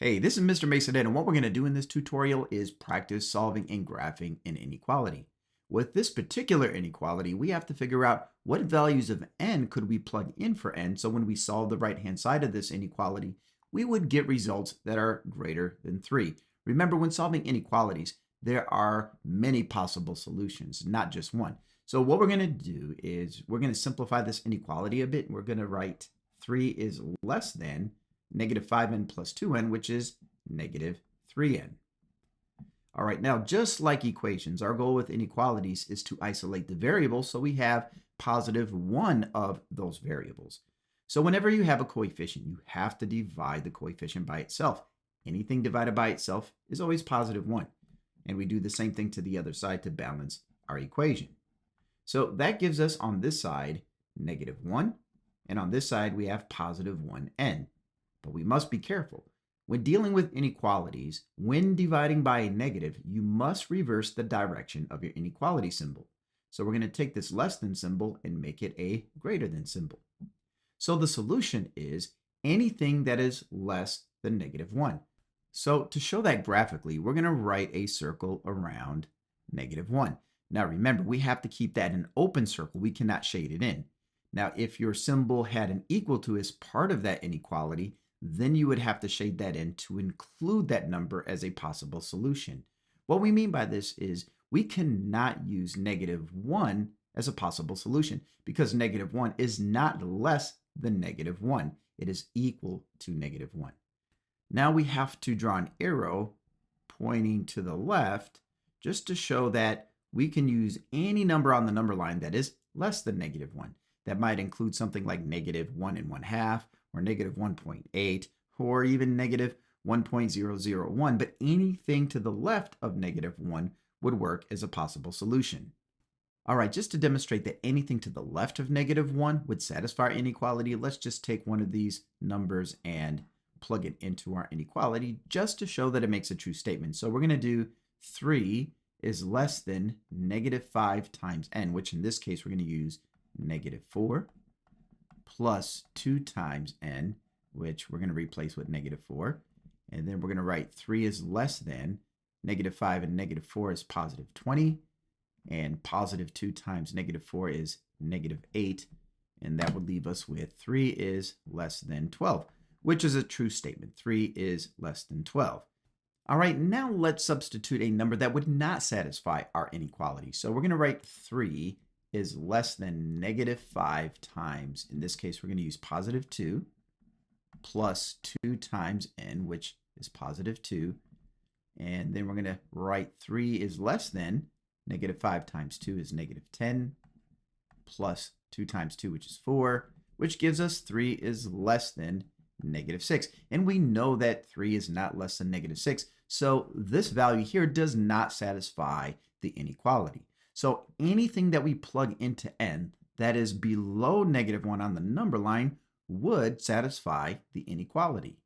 Hey, this is Mr. Mason, and what we're going to do in this tutorial is practice solving and graphing an inequality. With this particular inequality, we have to figure out what values of n could we plug in for n, so when we solve the right-hand side of this inequality, we would get results that are greater than 3. Remember, when solving inequalities, there are many possible solutions, not just one. So what we're going to do is we're going to simplify this inequality a bit. We're going to write 3 is less than negative 5n plus 2n, which is negative 3n. All right, now just like equations, our goal with inequalities is to isolate the variables, so we have positive one of those variables. So whenever you have a coefficient, you have to divide the coefficient by itself. Anything divided by itself is always positive 1. And we do the same thing to the other side to balance our equation. So that gives us on this side negative 1, and on this side we have positive 1n. But we must be careful. When dealing with inequalities, when dividing by a negative, you must reverse the direction of your inequality symbol. So we're going to take this less than symbol and make it a greater than symbol. So the solution is anything that is less than negative 1. So to show that graphically, we're going to write a circle around negative 1. Now remember, we have to keep that an open circle. We cannot shade it in. Now, if your symbol had an equal to as part of that inequality, then you would have to shade that in to include that number as a possible solution. What we mean by this is we cannot use negative 1 as a possible solution because negative 1 is not less than negative 1. It is equal to negative 1. Now we have to draw an arrow pointing to the left just to show that we can use any number on the number line that is less than negative 1. That might include something like negative 1 1/2, or negative 1.8, or even negative 1.001, but anything to the left of negative 1 would work as a possible solution. All right, just to demonstrate that anything to the left of negative 1 would satisfy our inequality, let's just take one of these numbers and plug it into our inequality just to show that it makes a true statement. So we're going to do 3 is less than negative 5 times n, which in this case we're going to use negative 4 plus 2 times n, which we're going to replace with negative 4. And then we're going to write 3 is less than negative 5, and negative 4 is positive 20. And positive 2 times negative 4 is negative 8. And that would leave us with 3 is less than 12, which is a true statement. 3 is less than 12. All right, now let's substitute a number that would not satisfy our inequality. So we're going to write 3 is less than negative 5 times, in this case, we're going to use positive 2, plus 2 times n, which is positive 2. And then we're going to write 3 is less than negative 5 times 2 is negative 10, plus 2 times 2, which is 4, which gives us 3 is less than negative 6. And we know that 3 is not less than negative 6. So this value here does not satisfy the inequality. So anything that we plug into n that is below negative 1 on the number line would satisfy the inequality.